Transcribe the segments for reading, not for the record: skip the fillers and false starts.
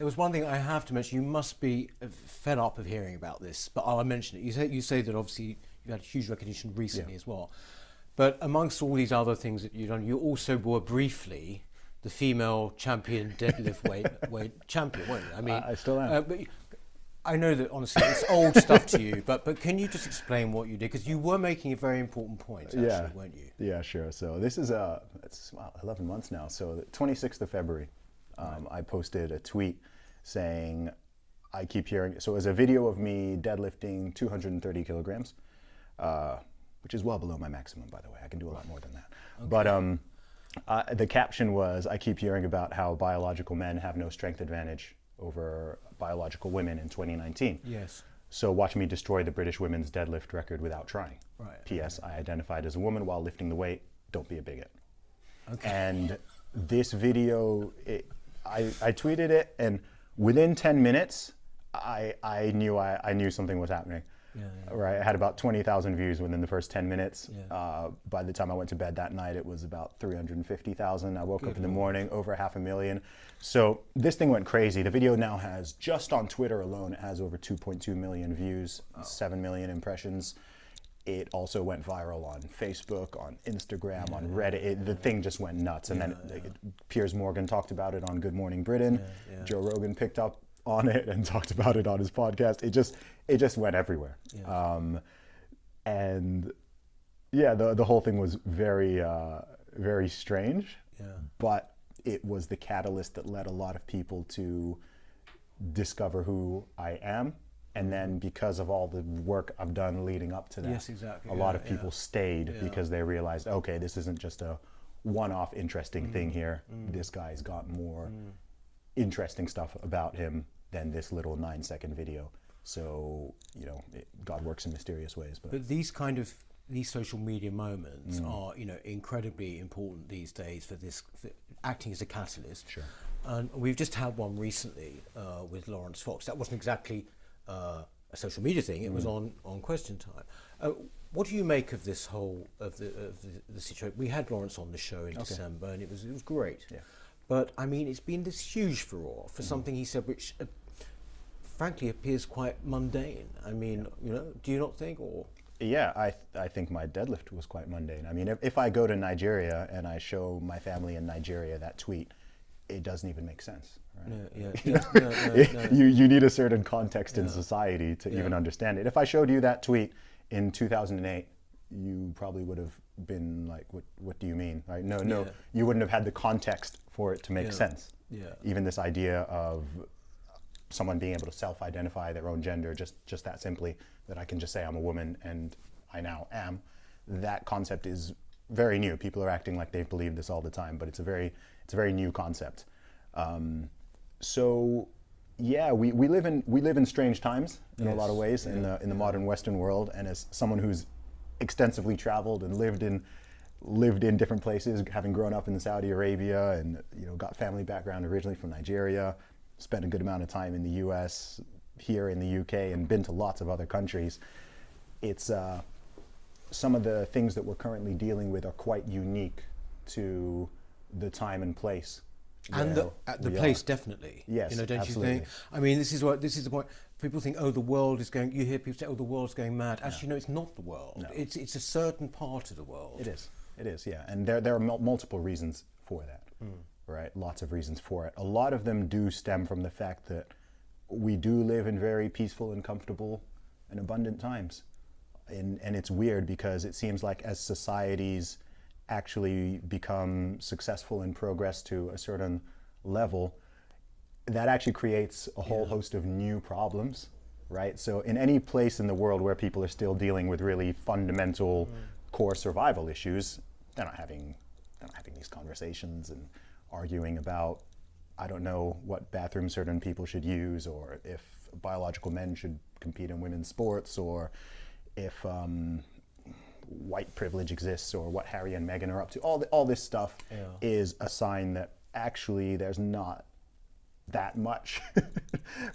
There was one thing I have to mention. You must be fed up of hearing about this, but I'll mention it. You say that obviously you had huge recognition recently as well. But amongst all these other things that you've done, you also were briefly the female champion deadlift weight champion, weren't you? I mean, I still am. But I know that honestly it's old stuff to you, but can you just explain what you did? Because you were making a very important point, actually, weren't you? Yeah, sure. So this is it's 11 months now. So the 26th of February, I posted a tweet saying, I keep hearing, so it was a video of me deadlifting 230 kilograms, which is well below my maximum, by the way. I can do a lot more than that. Okay. But the caption was, I keep hearing about how biological men have no strength advantage over biological women in 2019. Yes. So watch me destroy the British women's deadlift record without trying. Right. P.S. I identified as a woman while lifting the weight. Don't be a bigot. Okay. And this video, I tweeted it, and within 10 minutes, I knew something was happening. Yeah. Right, I had about 20,000 views within the first 10 minutes. Yeah. By the time I went to bed that night, it was about 350,000. I woke up in the morning, over 500,000. So this thing went crazy. The video now has, just on Twitter alone, it has over 2.2 million views, 7 million impressions. It also went viral on Facebook, on Instagram, on Reddit. The thing just went nuts. And then Piers Morgan talked about it on Good Morning Britain. Joe Rogan picked up on it and talked about it on his podcast. It just went everywhere. And yeah, the whole thing was very, very strange. Yeah. But it was the catalyst that led a lot of people to discover who I am. And then because of all the work I've done leading up to that, yes, exactly. a lot of people stayed because they realized, okay, this isn't just a one-off interesting thing here. This guy's got more interesting stuff about him than this little 9-second video. So, you know, God works in mysterious ways. But these social media moments are, you know, incredibly important these days for acting as a catalyst. Sure. And we've just had one recently with Laurence Fox. That wasn't exactly a social media thing. It was on Question Time. What do you make of this whole of the situation? We had Laurence on the show in December, and it was great. Yeah. But I mean, it's been this huge furore for something he said, which frankly appears quite mundane. I mean, you know, do you not think? Or yeah, I think my deadlift was quite mundane. I mean, if I go to Nigeria and I show my family in Nigeria that tweet, it doesn't even make sense. Right? No. You need a certain context in society to even understand it. If I showed you that tweet in 2008, you probably would have been like, what do you mean? Right? No, you wouldn't have had the context for it to make sense. Yeah. Even this idea of someone being able to self-identify their own gender, just that simply, that I can just say I'm a woman and I now am, that concept is very new. People are acting like they've believed this all the time, but it's a very new concept. So yeah, we live in strange times in a lot of ways in the modern Western world. And as someone who's extensively traveled and lived in different places, having grown up in Saudi Arabia and, you know, got family background originally from Nigeria, spent a good amount of time in the US, here in the UK, and been to lots of other countries, it's some of the things that we're currently dealing with are quite unique to the time and place. And the place, definitely. Yes, you know, don't absolutely. you think? I mean, this is the point. People think, oh, the world is going. You hear people say, oh, the world's going mad. Actually, no, it's not the world. No. It's a certain part of the world. It is, yeah. And there are multiple reasons for that, right? Lots of reasons for it. A lot of them do stem from the fact that we do live in very peaceful and comfortable and abundant times. And it's weird because it seems like as societies actually become successful and progress to a certain level, that actually creates a whole host of new problems, right? So in any place in the world where people are still dealing with really fundamental core survival issues, they're not having these conversations and arguing about, I don't know, what bathroom certain people should use, or if biological men should compete in women's sports, or if white privilege exists, or what Harry and Meghan are up to. All this stuff is a sign that actually there's not that much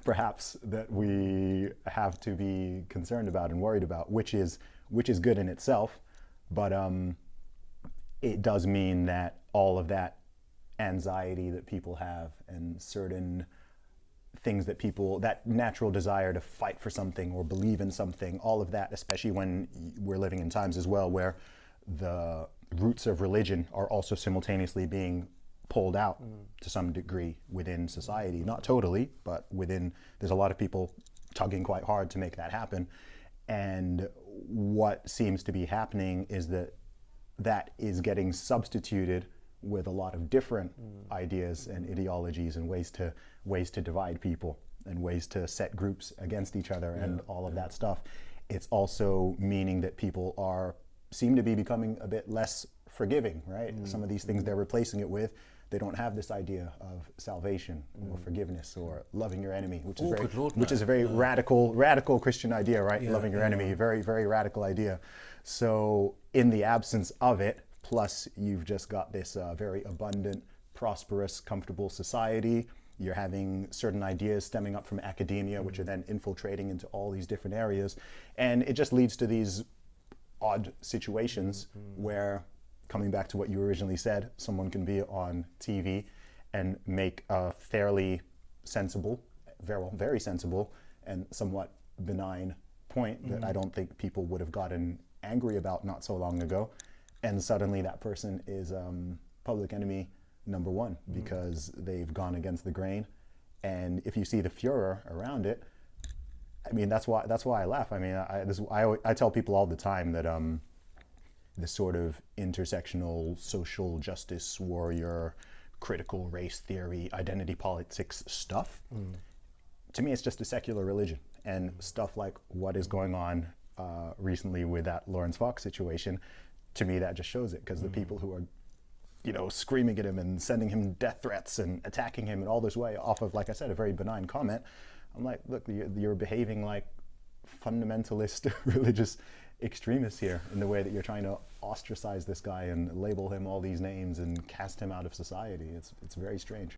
perhaps that we have to be concerned about and worried about, which is good in itself, but it does mean that all of that anxiety that people have and certain things that people, that natural desire to fight for something or believe in something, all of that, especially when we're living in times as well where the roots of religion are also simultaneously being pulled out to some degree within society. Not totally, but within, there's a lot of people tugging quite hard to make that happen. And what seems to be happening is that that is getting substituted with a lot of different ideas and ideologies and ways to divide people and ways to set groups against each other and all of that stuff. It's also meaning that people seem to be becoming a bit less forgiving, right? Some of these things they're replacing it with, they don't have this idea of salvation or forgiveness or loving your enemy, which is a very radical Christian idea, right? Loving your enemy, very, very radical idea. So in the absence of it, plus you've just got this very abundant, prosperous, comfortable society. You're having certain ideas stemming up from academia, which are then infiltrating into all these different areas. And it just leads to these odd situations where, coming back to what you originally said, someone can be on TV and make a fairly sensible, very sensible and somewhat benign point that I don't think people would have gotten angry about not so long ago. And suddenly that person is public enemy number one because they've gone against the grain. And if you see the furor around it, I mean, that's why I laugh. I mean, I tell people all the time that this sort of intersectional social justice warrior, critical race theory, identity politics stuff, to me, it's just a secular religion. And stuff like what is going on recently with that Laurence Fox situation, to me, that just shows it, because the people who are, screaming at him and sending him death threats and attacking him in all this way off of, like I said, a very benign comment, I'm like, look, you're behaving like fundamentalist religious extremists here in the way that you're trying to ostracize this guy and label him all these names and cast him out of society. It's very strange.